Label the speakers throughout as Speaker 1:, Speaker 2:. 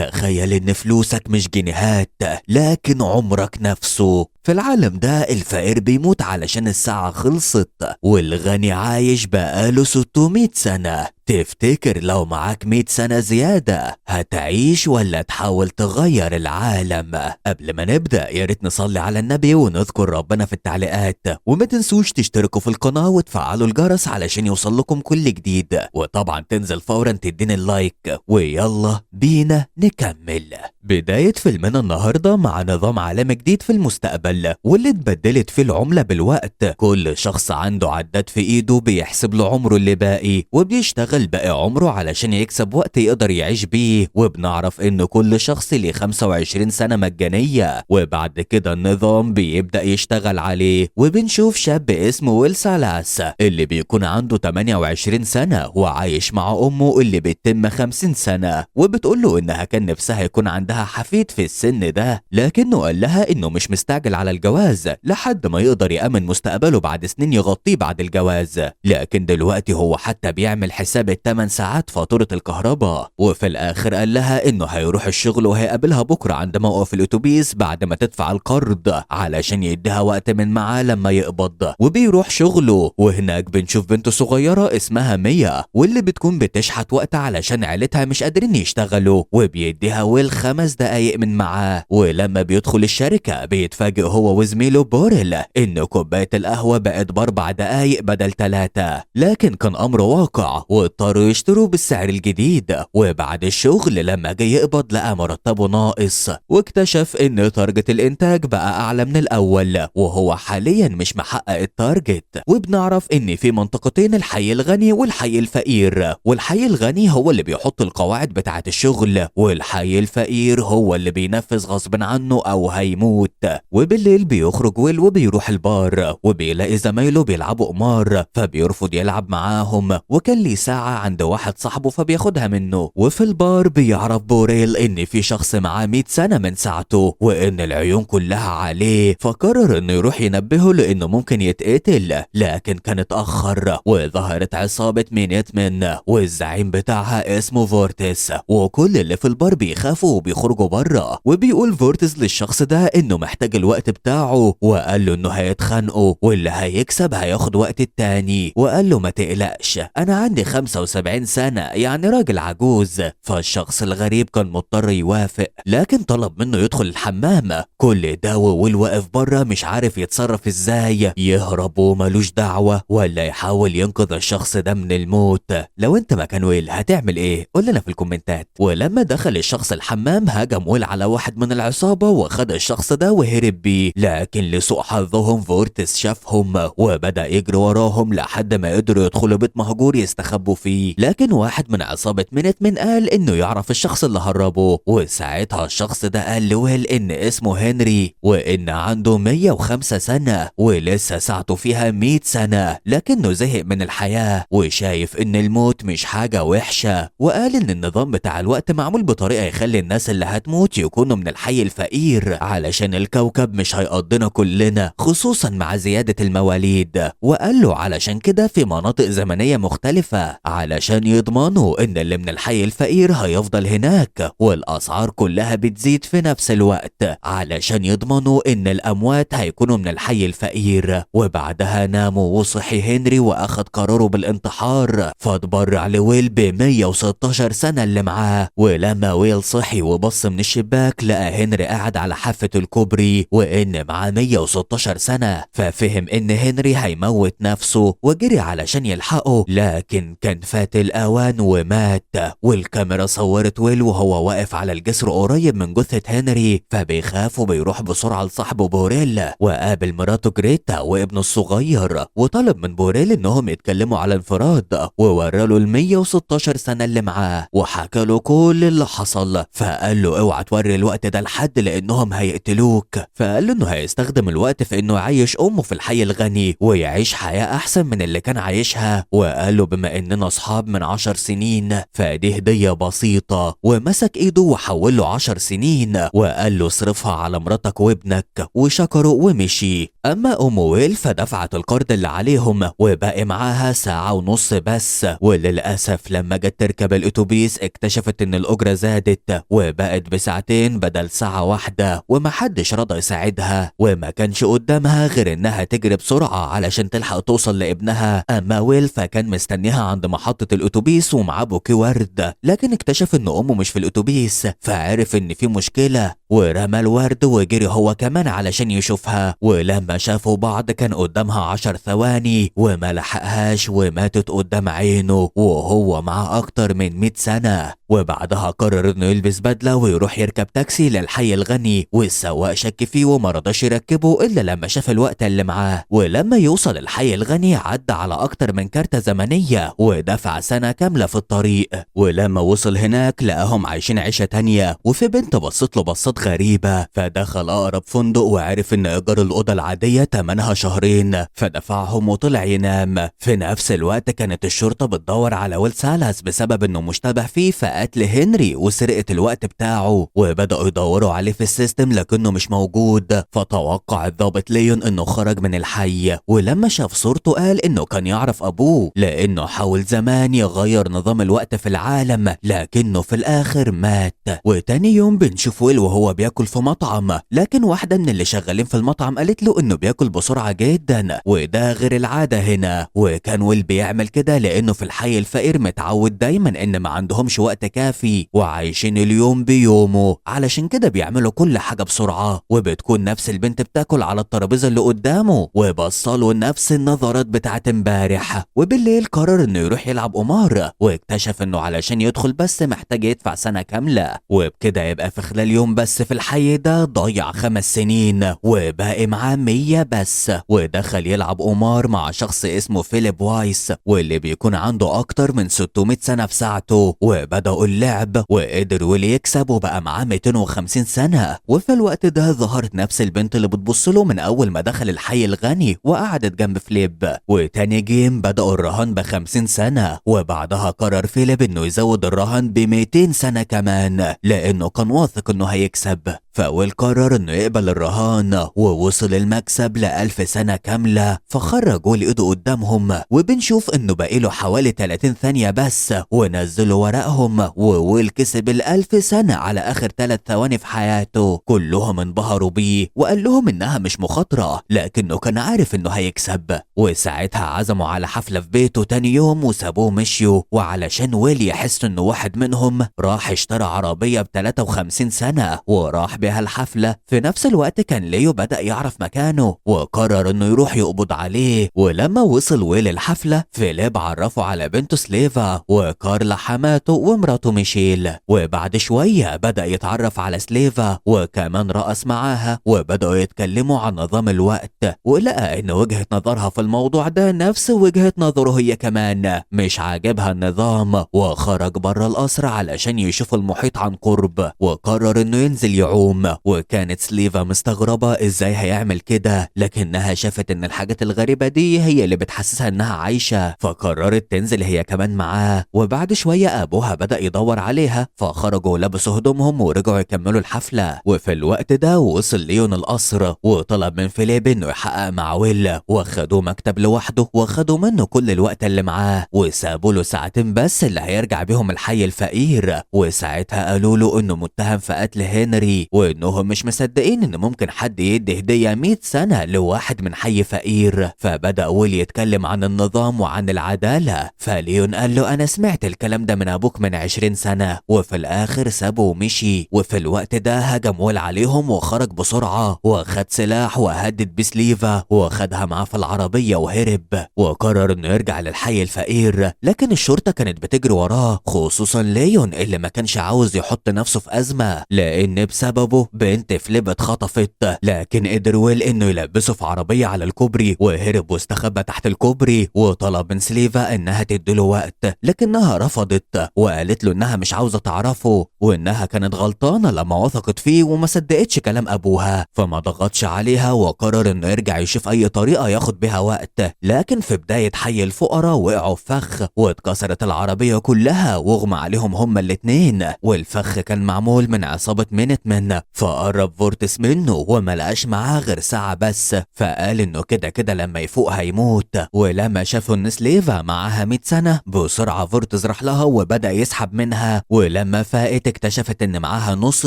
Speaker 1: تخيل ان فلوسك مش جنيهات لكن عمرك نفسه. في العالم ده الفقير بيموت علشان الساعة خلصت، والغني عايش بقاله 600 سنة. تفتكر لو معاك 100 سنة زيادة هتعيش ولا تحاول تغير العالم؟ قبل ما نبدأ ياريت نصلي على النبي ونذكر ربنا في التعليقات، وما تنسوش تشتركوا في القناة وتفعلوا الجرس علشان يوصل لكم كل جديد، وطبعا تنزل فورا تديني اللايك. ويلا بينا نكمل. بداية فيلمنا النهاردة مع نظام عالمي جديد في المستقبل، واللي اتبدلت فيه العملة بالوقت. كل شخص عنده عداد في ايده بيحسب له عمره اللي باقي، وبيشتغل باقي عمره علشان يكسب وقت يقدر يعيش بيه. وبنعرف ان كل شخص ليه 25 سنة مجانية، وبعد كده النظام بيبدأ يشتغل عليه. وبنشوف شاب اسمه ويل سالاس اللي بيكون عنده 28 سنة وعايش مع امه اللي بتتم 50 سنة، وبتقول له انها كان نفسها يكون عندها حفيد في السن ده، لكنه قال لها انه مش مستعجل على الجواز لحد ما يقدر يأمن مستقبله بعد سنين يغطيه بعد الجواز. لكن دلوقتي هو حتى بيعمل حساب ال8 ساعات فاتورة الكهرباء. وفي الاخر قال لها انه هيروح الشغل وهيقابلها بكرة عند موقف الاتوبيس بعد ما تدفع القرض علشان يديها وقت من معاه لما يقبض. وبيروح شغله، وهناك بنشوف بنت صغيرة اسمها ميا، واللي بتكون بتشحت وقت علشان عيلتها مش قادرين يشتغلوا، وبيديها ويل 5 دقايق من معاه. ولما بيدخل الشركة بيتفاجئ هو وزميله بوريل ان كوباية القهوة بقت ب4 دقايق بدل 3، لكن كان امر واقع واضطروا يشتروا بالسعر الجديد. وبعد الشغل لما جه يقبض لقى مرتبه ناقص، واكتشف ان تارجت الانتاج بقى اعلى من الاول، وهو حاليا مش محقق التارجت. وبنعرف ان في منطقتين، الحي الغني والحي الفقير، والحي الغني هو اللي بيحط القواعد بتاعة الشغل، والحي الفقير هو اللي بينفذ غصب عنه او هيموت. وبالليل بيخرج ويل وبيروح البار، وبيلاقي زمايله بيلعبوا قمار فبيرفض يلعب معاهم، وكان ليه ساعة عند واحد صاحبه فبياخدها منه. وفي البار بيعرف بوريل ان في شخص معاه 100 سنة من ساعته، وان العيون كلها عليه، فقرر انه يروح ينبهه لانه ممكن يتقتل. لكن كان اتأخر، وظهرت عصابة مينيتمن والزعيم بتاعها اسمه فورتس، وكل اللي في البار بيخافوا وبيخرجوا بره. وبيقول فورتس للشخص ده انه محتاج الوقت بتاعه، وقال له انه هيتخانقوا واللي هيكسب هياخد وقت التاني. وقال له ما تقلقش انا عندي 75 سنة يعني راجل عجوز. فالشخص الغريب كان مضطر يوافق، لكن طلب منه يدخل الحمام. كل ده وويل واقف بره مش عارف يتصرف ازاي، يهرب وملوش دعوة ولا يحاول ينقذ الشخص ده من الموت. لو انت مكان ويل هتعمل ايه؟ قول لنا في الكومنتات. ولما دخل الشخص الحمام هجم ويل على واحد من العصابة وخد الشخص ده وهرب بيه، لكن لسوء حظهم فورتس شافهم وبدأ يجري وراهم لحد ما قدروا يدخلوا بيت مهجور يستخبوا فيه. لكن واحد من عصابة مينيتمن قال انه يعرف الشخص اللي هربه، وساعتها الشخص ده قال لويل ان اسمه هنري، وان عنده 105 سنة ولسه ساعته فيها 100 سنة، لكنه زهق من الحياة وشايف ان الموت مش حاجة وحشة. وقال ان النظام بتاع الوقت معمول بطريقة يخلي الناس اللي هتموت يكونوا من الحي الفقير علشان الكوكب مش هيقضينا كلنا، خصوصا مع زيادة المواليد. وقال له علشان كده في مناطق زمنية مختلفة علشان يضمنوا ان اللي من الحي الفقير هيفضل هناك، والاسعار كلها بتزيد في نفس الوقت علشان يضمنوا ان الاموات هيكونوا من الحي الفقير. وبعدها ناموا وصحي هنري واخد قراره بالانتحار، فاتبرع لويل ب116 سنة اللي معاه. ولما ويل صحي وبص من الشباك لقى هنري قاعد على حافة الكوبري وان معاه 116 سنة، ففهم ان هنري هيموت نفسه وجري علشان يلحقه، لكن كان فات الاوان ومات. والكاميرا صورت ويل وهو واقف على الجسر قريب من جثة هنري، فبيخاف وبيروح بسرعة لصاحبه بوريل، وقابل مراته جريتا وابنه الصغير، وطلب من بوريل انهم يتكلموا على انفراد، ووراله ال116 سنة اللي معاه وحكى له كل اللي حصل. فقال له اوعى توري الوقت ده لحد لانهم هيقتلوك. فقال له انه هيستخدم الوقت في انه يعيش امه في الحي الغني ويعيش حياة احسن من اللي كان عايشها. وقال له بما اننا اصحاب من 10 سنين فدي هدية بسيطة، ومسك ايده وحول له 10 سنين وقال له اصرفها على مراتك وابنك، وشكره ومشي. اما ام ويل فدفعت القرض اللي عليهم وباقي معاها ساعة ونص بس. وللأسف لما جت تركب الاتوبيس اكتشفت ان الاجرة زادت، وبقت بساعتين بدل ساعة واحدة، ومحدش رضى يساعدها، وما كانش قدامها غير انها تجري بسرعة علشان تلحق توصل لابنها. اما ويل فكان مستنيها عند محطة الاتوبيس ومعاه بوكيه ورد، لكن اكتشف ان امه مش في الاتوبيس، فعرف ان في مشكلة ورمى الورد وجري هو كمان علشان يشوفها. ولما شافوا بعض كان قدامها 10 ثواني وما لحقهاش وماتت قدام عينه وهو معاه اكتر من 100 سنة. وبعدها قرر انه يلبس بدلة ويروح يركب تاكسي للحي الغني، والسواق شك فيه وما رضاش يركبه الا لما شاف الوقت اللي معاه. ولما يوصل الحي الغني عدى على اكتر من كارتة زمنية ودفع سنة كاملة في الطريق. ولما وصل هناك لقاهم عايشين عيشة تانية، وفي بنت بصت له بصات غريبة، فدخل اقرب فندق وعرف ان ايجار الاوضة العادية تمنها شهرين، فدفعهم وطلع ينام. في نفس الوقت كانت الشرطة بتدور على ويل سالاس بسبب انه مشتبه فيه في قتل هنري وسرقة الوقت بتاعه، وبدأوا يدوروا عليه في السيستم لكنه مش موجود. فتوقع الضابط ليون انه خرج من الحي، ولما شاف صورته قال انه كان يعرف ابوه لانه حاول زمان يغير نظام الوقت في العالم لكنه في الاخر مات. وتاني يوم بنشوف ويل وهو بياكل في مطعم، لكن واحدة من اللي شغالين في المطعم قالت له انه بياكل بسرعة جدا وده غير العادة هنا. وكان ويل بيعمل كده لانه في الحي الفقير متعود دايما ان ما عندهمش وقت كافي وعايشين اليوم بيومه، علشان كده بيعملوا كل حاجة بسرعة. وبتكون نفس البنت بتاكل على الترابيزة اللي قدامه وبصله نفس النظرات بتاعت امبارح. وبالليل قرر انه يروح يلعب قمار، واكتشف انه علشان يدخل بس محتاج يدفع سنة كاملة، وبكده يبقى في خلال يوم بس في الحي ده ضيع 5 سنين وباقي معاه 100 بس. ودخل يلعب قمار مع شخص اسمه فيليب وايس واللي بيكون عنده اكتر من 600 سنة في ساعته، وبدأوا اللعب وقدر ويل يكسب وبقى معاه 250 سنة. وفي الوقت ده ظهرت نفس البنت اللي بتبصله من اول ما دخل الحي الغني وقعدت جنب فليب. وتاني جيم بدأوا الرهان ب50 سنة، وبعدها قرر فيليب انه يزود الرهان ب200 سنة كمان لانه كان واثق انه هيكسب. فويل قرر انه يقبل الرهان ووصل المكسب ل1000 سنة كاملة. فخرج ويل ايده قدامهم وبنشوف انه باقيله حوالي 30 ثانية بس ونزلوا ورقهم، وويل كسب ال1000 سنة على اخر 3 ثواني في حياته. كلهم انبهروا بيه وقال لهم انها مش مخاطرة لكنه كان عارف انه هيكسب. وساعتها عزموا على حفلة في بيته تاني يوم وسابوه مشيوا. وعلشان ويل يحس انه واحد منهم راح اشترى عربية ب53 سنة وراح بها الحفلة. في نفس الوقت كان ليو بدأ يعرف مكانه وقرر انه يروح يقبض عليه. ولما وصل ويل الحفلة فيليب عرفه على بنته سليفا وكارلا حماته ومراته ميشيل. وبعد شوية بدأ يتعرف على سليفا وكمان رقص معاها وبدأوا يتكلموا عن نظام الوقت. ولقى ان وجهة نظرها في الموضوع ده نفس وجهة نظره هي كمان، مش عاجبها النظام. وخرج بره القصر علشان يشوف المحيط عن قرب وقرر انه ينزل يعوم. وكانت سليفا مستغربة ازاي هيعمل كده، لكنها شافت ان الحاجات الغريبة دي هي اللي بتحسسها انها عايشة، فقررت تنزل هي كمان معاه. وبعد شوية ابوها بدأ يدور عليها فخرجوا لبسوا هدومهم ورجعوا يكملوا الحفلة. وفي الوقت ده وصل ليون القصر وطلب من فيليب انه يحقق مع ويل، واخدوه مكتب لوحده واخدوا منه كل الوقت اللي معاه وسابوا له ساعتين بس اللي هيرجع بيهم الحي الفقير. وساعتها قالوا له انه متهم في قتل هنري وانهم مش مصدقين ان ممكن حد يدي هدية 100 سنة لواحد من حي فقير. فبدأ ويل يتكلم عن النظام وعن العدالة، فليون قال له انا سمعت الكلام ده من ابوك من 20 سنة. وفي الاخر سابه ومشي. وفي الوقت ده هجم ويل عليهم وخرج بسرعة واخد سلاح وهدد بسليفا واخدها معاه في العربية وهرب. وقرر انه يرجع للحي الفقير، لكن الشرطة كانت بتجري وراه خصوصا ليون اللي ما كانش عاوز يحط نفسه في ازمة لان بسببه بنت فليب اتخطفت. لكن قدر ويل انه يلبسه في عربية على الكوبري وهرب واستخبى تحت الكوبري. وطلب من سليفا انها تديله وقت لكنها رفضت وقالت له انها مش عاوزة تعرفه وانها كانت غلطانة لما وثقت فيه وما صدقتش كلام ابوها. فما ضغطش عليها وقرر انه يرجع يشوف اي طريقة ياخد بيها وقت. لكن في بداية حي الفقراء وقعوا في فخ واتكسرت العربية كلها واغمى عليهم هما الاتنين. والفخ كان معمول من عصابة مينت مان فقرب فورتس منه وما لقاش معاه غير ساعة بس، فقال انه كده كده لما يفوق هيموت. ولما شافوا ان سليفا معاها 100 سنة بسرعة فورتس راح لها وبدأ يسحب منها، ولما فاقت اكتشفت ان معاها نص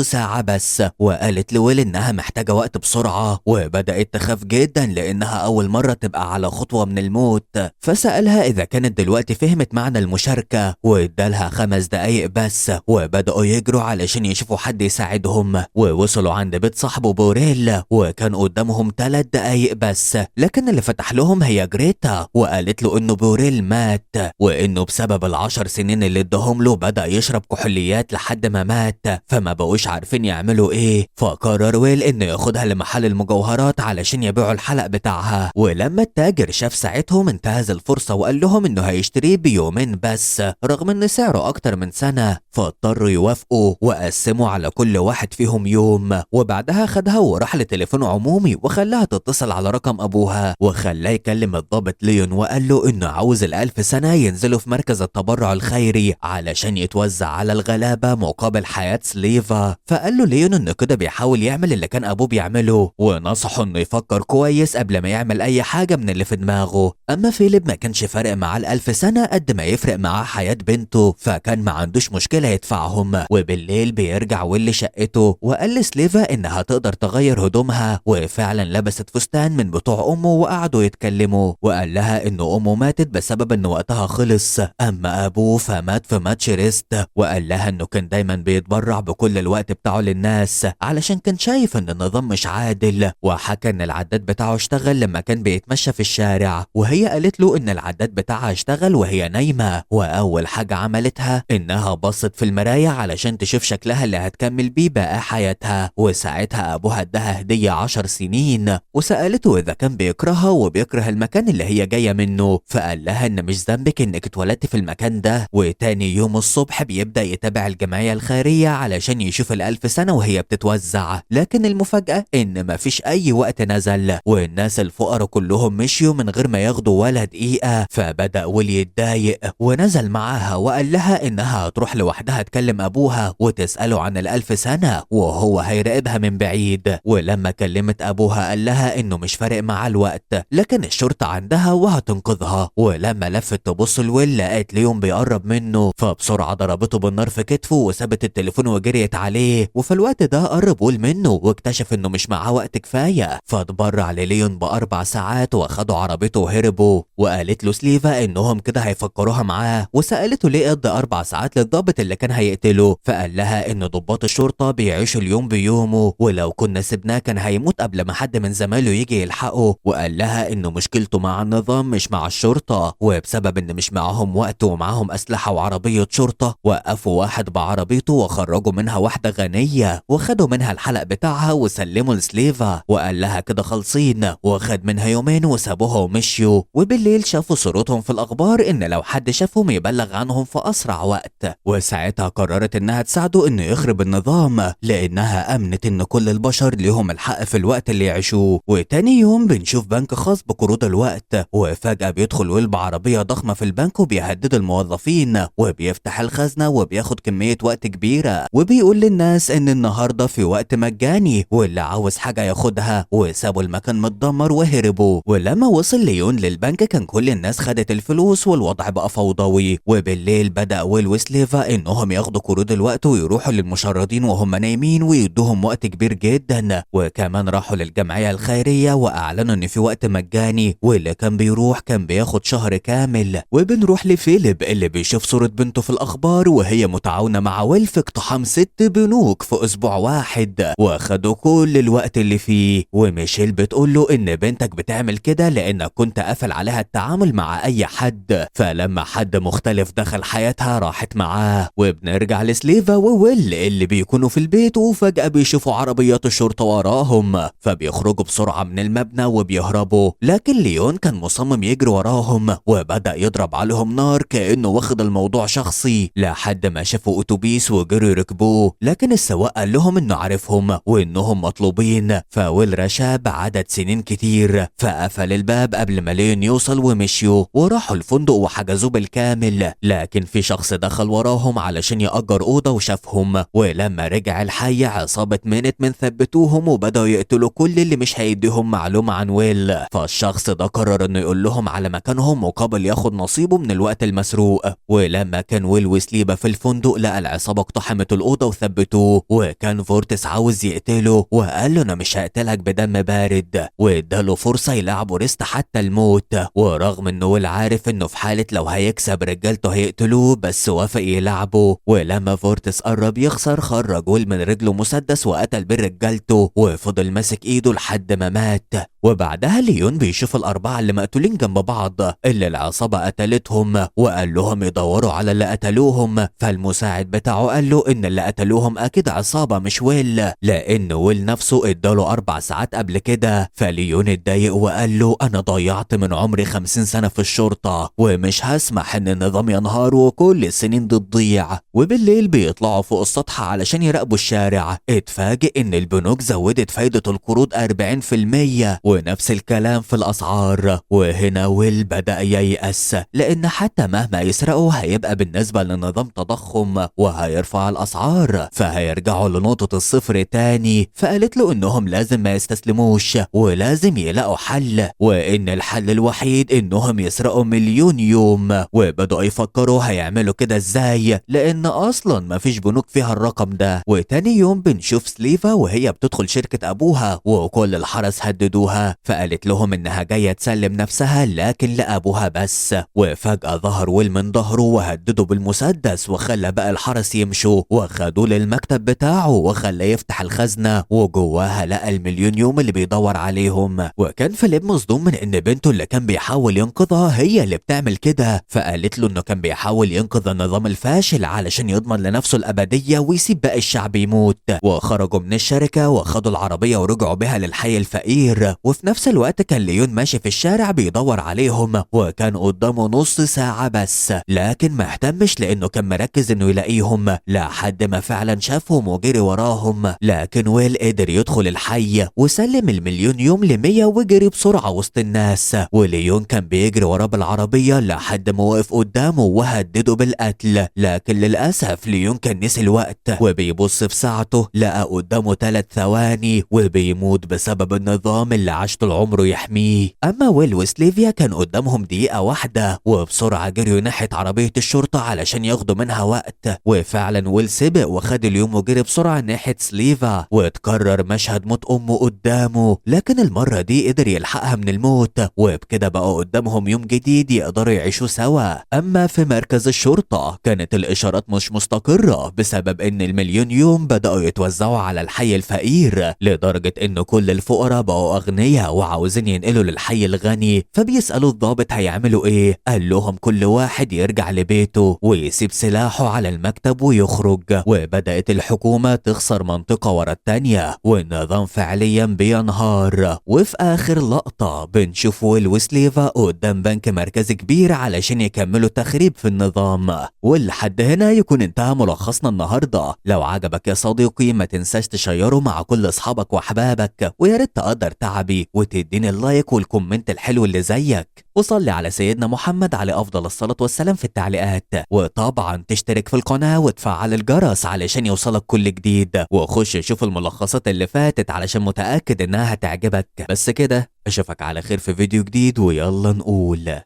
Speaker 1: ساعة بس، وقالت لويل انها محتاجة وقت بسرعة، وبدأت تخاف جدا لانها اول مرة تبقى على خطوة من الموت. فسألها اذا كانت دلوقتي فهمت معنى المشاركة، وادالها 5 دقايق بس، وبدأوا يجروا علشان يشوفوا حد يساعدهم. ووصلوا عند بيت صاحبه بوريل، وكان قدامهم 3 دقايق بس، لكن اللي فتح لهم هي جريتا، وقالت له انه بوريل مات، وانه بسبب ال10 سنين اللي اداهم له بدأ يشرب كحوليات لحد ما مات، فما بقوش عارفين يعملوا ايه. فقرر ويل انه ياخدها لمحل المجوهرات علشان يبيعوا الحلق بتاعها. ولما التاجر شاف ساعتهم انتهز الفرصة وقال لهم انه هيشتريه بيومين بس، رغم ان سعره اكتر من سنة، فاضطروا يوافقوا وقسموا على كل واحد فيهم يوم. وبعدها خدها وراح لتليفون عمومي وخلاها تتصل على رقم ابوها، وخلاه يكلم الضابط ليون وقال له انه عاوز ال1000 سنة ينزلوا في مركز التبرع الخيري علشان يتوزع على الغلابة مقابل حياة سليفا. فقال له ليون انه كده بيحاول يعمل اللي كان ابوه بيعمله، ونصحه انه يفكر كويس قبل ما يعمل اي حاجة من اللي في دماغه. اما فيليب ما كانش فارق معاه ال1000 سنة قد ما يفرق معاه حياة بنته، فكان ما عندوش مشكلة يدفعهم. وبالليل بيرجع ويل شقته وقال لسليفا انها تقدر تغير هدومها، وفعلا لبست فستان من بتوع امه وقعدوا يتكلموا. وقال لها انه امه ماتت بسبب ان وقتها خلص، اما ابوه فمات في ماتش ريست. وقال لها انه كان دايما بيتبرع بكل الوقت بتاعه للناس علشان كان شايف ان النظام مش عادل. وحكى ان العداد بتاعه اشتغل لما كان بيتمشى في الشارع، وهي قالت له ان العداد بتاعها اشتغل وهي نايمة، واول حاجة عملتها انها بصت في المراية علشان تشوف شكلها اللي هتكمل بيه باقي حياتها. وساعتها ابوها اداها هدية 10 سنين، وسألته اذا كان بيكرهها وبيكره المكان اللي هي جاية منه، فقال لها ان مش ذنبك انك اتولدتي في المكان ده. وتاني يوم الصبح بيبدأ يتابع الجمعية الخيرية علشان يشوف ال1000 سنة وهي بتتوزع، لكن المفاجأة ان مفيش اي وقت نزل، والناس الفقراء كلهم مشيوا من غير ما ياخدوا ولا دقيقة. فبدأ ويلي يتضايق ونزل معاها وقال لها انها هتروح لوحدها تكلم ابوها وتسأله عن ال1000 سنة وهو هيراقبها من بعيد. ولما كلمت ابوها قال لها انه مش فارق معاه الوقت، لكن الشرطة عندها وهتنقذها. ولما لفت تبص لويل لقيت ليون بيقرب منه، فبسرعة ضربته بالنار في كتفه وسابت التليفون وجريت عليه. وفي الوقت ده قرب ويل منه واكتشف انه مش معاه وقت كفاية، فاتبرع لليون ب4 ساعات واخدوا عربيته وهربوا. وقالت له سليفا انهم كده هيفكروها معاه، وسألته ليه قضى 4 ساعات للضابط اللي كان هيقتله، فقال لها ان ضباط الشرطة بيعيشوا اليوم بيومه، ولو كنا سبناه كان هيموت قبل ما حد من زمايله يجي يلحقه. وقال لها انه مشكلته مع النظام مش مع الشرطة، وبسبب ان مش معاهم وقت ومعاهم اسلحة وعربية شرطة، وقفوا واحد بعربيته وخرجوا منها واحدة غنية وخدوا منها الحلق بتاعها وسلموا لسليفا. وقال لها كده خالصين، وخد منها يومين وسابوها ومشيوا. وبالليل شافوا صورتهم في الاخبار ان لو حد شافهم يبلغ عنهم في اسرع وقت. وساعتها قررت انها تساعده انه يخرب النظام، لانها امنت ان كل البشر ليهم الحق في الوقت اللي يعيشوه. وتاني يوم بنشوف بنك خاص بقروض الوقت، وفجأة بيدخل ويل بعربية ضخمة في البنك وبيهدد الموظفين، وبيفتح الخزنة وبياخد كمية وقت كبيرة، وبيقول للناس ان النهاردة في وقت مجاني واللي عاوز حاجة ياخدها. وسابوا المكان متدمر وهربوا. ولما وصل ليون للبنك كان كل الناس خدت الفلوس والوضع بقى فوضوي. وبالليل بدأ ويل وسليفا انهم ياخدوا قروض الوقت ويروحوا للمشردين وهم نايمين ويدوهم وقت كبير جدا. وكمان راحوا للجمعية الخيرية واعلنوا ان في وقت مجاني، واللي كان بيروح كان بياخد شهر كامل. وبنروح لفيليب اللي بيشوف صورة بنته في الاخبار وهي متعاونة مع ويل في اقتحام 6 بنوك في اسبوع واحد، واخدوا كل الوقت اللي فيه. وميشيل بتقول له ان بنتك بتعمل كده لانك كنت قافل عليها التعامل مع اي حد، فلما حد مختلف دخل حياتها راحت معاه. وبنرجع لسليفا وويل اللي بيكونوا في البيت، وفجأة بيشوفوا عربيات الشرطة وراهم، فبيخرجوا بسرعة من المبنى وبيهربوا. لكن ليون كان مصمم يجري وراهم وبدأ يضرب عليهم نار كأنه واخد الموضوع شخصي، لحد ما شافوا اتوبيس وجروا يركبوه. لكن السواق قال لهم انه عارفهم وانهم مطلوبين، فويل رشا بعدد سنين كتير، فقفل الباب قبل ما ليون يوصل ومشيوا وراحوا الفندق وحجزوه بالكامل. لكن في شخص دخل وراهم علشان يأجر أوضة وشافهم، ولما رجع الحي شوية عصابة مينت من ثبتوهم وبدأوا يقتلوا كل اللي مش هيديهم معلومة عن ويل. فالشخص ده قرر انه يقول لهم على مكانهم مقابل ياخد نصيبه من الوقت المسروق. ولما كان ويل وسليفا في الفندق لقى العصابة اقتحمت الأوضة وثبتوه، وكان فورتس عاوز يقتله وقال له انا مش هقتلك بدم بارد، واداله فرصة يلعبوا ريست حتى الموت. ورغم انه ويل عارف انه في حالة لو هيكسب رجالته هيقتلوه، بس وافق يلعبه. ولما فورتس قرب يخسر خرج ويل من رجله مسدس وقتل بين رجالته، وفضل ماسك ايده لحد ما مات. وبعدها ليون بيشوف الأربعة اللي مقتولين جنب بعض اللي العصابة قتلتهم، وقال لهم يدوروا على اللي قتلوهم. فالمساعد بتاعه قال له إن اللي قتلوهم أكيد عصابة مش ويل، لأن ويل نفسه اداله 4 ساعات قبل كده. فليون اتضايق وقال له أنا ضيعت من عمري 50 سنة في الشرطة، ومش هسمح إن النظام ينهار وكل السنين دي تضيع. وبالليل بيطلعوا فوق السطح علشان يراقبوا الشارع. اتفاجئ إن البنوك زودت فايدة القروض 40%، ونفس الكلام في الأسعار. وهنا ويل بدأ ييأس، لأن حتى مهما يسرقوا هيبقى بالنسبة للنظام تضخم وهيرفع الأسعار، فهيرجعوا لنقطة الصفر تاني. فقالت له إنهم لازم ما يستسلموش ولازم يلاقوا حل، وإن الحل الوحيد إنهم يسرقوا 1,000,000 يوم. وبدأوا يفكروا هيعملوا كده إزاي، لأن أصلا مفيش بنوك فيها الرقم ده. وتاني يوم بنشوف سليفا وهي بتدخل شركة أبوها، وكل الحرس هددوها، فقالت لهم انها جايه تسلم نفسها لكن لابوها بس. وفجاه ظهر ويل من ظهره وهدده بالمسدس، وخلى بقى الحرس يمشوا وخدوه للمكتب بتاعه وخلاه يفتح الخزنه، وجواها لقى ال1,000,000 يوم اللي بيدور عليهم. وكان فيليب مصدوم من ان بنته اللي كان بيحاول ينقذها هي اللي بتعمل كده. فقالت له انه كان بيحاول ينقذ النظام الفاشل علشان يضمن لنفسه الابديه ويسيب باقي الشعب يموت. وخرجوا من الشركه واخدوا العربيه ورجعوا بها للحي الفقير. وفي نفس الوقت كان ليون ماشي في الشارع بيدور عليهم، وكان قدامه نص ساعة بس، لكن ما اهتمش لانه كان مركز انه يلاقيهم لحد ما فعلا شافهم وجري وراهم. لكن ويل قدر يدخل الحي وسلم ال1,000,000 يوم ل100 وجري بسرعة وسط الناس. وليون كان بيجري وراه بالعربية لحد ما وقف قدامه وهدده بالقتل. لكن للأسف ليون كان نسي الوقت، وبيبص في ساعته لقى قدامه 3 ثواني وبيموت بسبب النظام اللي عاش طول عمره يحميه. اما ويل وسليفيا كان قدامهم دقيقة واحدة، وبسرعة جريوا ناحية عربية الشرطة علشان ياخدوا منها وقت. وفعلا ويل سبق وخد اليوم وجري بسرعة ناحية سليفا، واتكرر مشهد موت امه قدامه، لكن المرة دي قدر يلحقها من الموت. وبكده بقى قدامهم يوم جديد يقدروا يعيشوا سوا. اما في مركز الشرطة كانت الاشارات مش مستقرة بسبب ان ال1,000,000 يوم بدأوا يتوزعوا على الحي الفقير، لدرجة ان كل الفقراء بقوا اغنياء وعاوزين ينقلوا للحي الغني. فبيسألوا الضابط هيعملوا ايه؟ قال لهم كل واحد يرجع لبيته ويسيب سلاحه على المكتب ويخرج. وبدأت الحكومة تخسر منطقة ورا التانية، والنظام فعليا بينهار. وفي آخر لقطة بنشوف ويل وسليفا قدام بنك مركزي كبير علشان يكملوا تخريب في النظام. ولحد هنا يكون انتهى ملخصنا النهارده. لو عجبك يا صديقي ما تنساش تشيره مع كل اصحابك واحبابك، ويا ريت تقدر تعبي وتديني اللايك والكومنت الحلو اللي زيك، وصلي على سيدنا محمد عليه افضل الصلاة والسلام في التعليقات. وطبعا تشترك في القناة وتفعل الجرس علشان يوصلك كل جديد، وخش شوف الملخصات اللي فاتت علشان متأكد انها هتعجبك. بس كده اشوفك على خير في فيديو جديد، ويلا نقول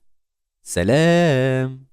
Speaker 1: سلام.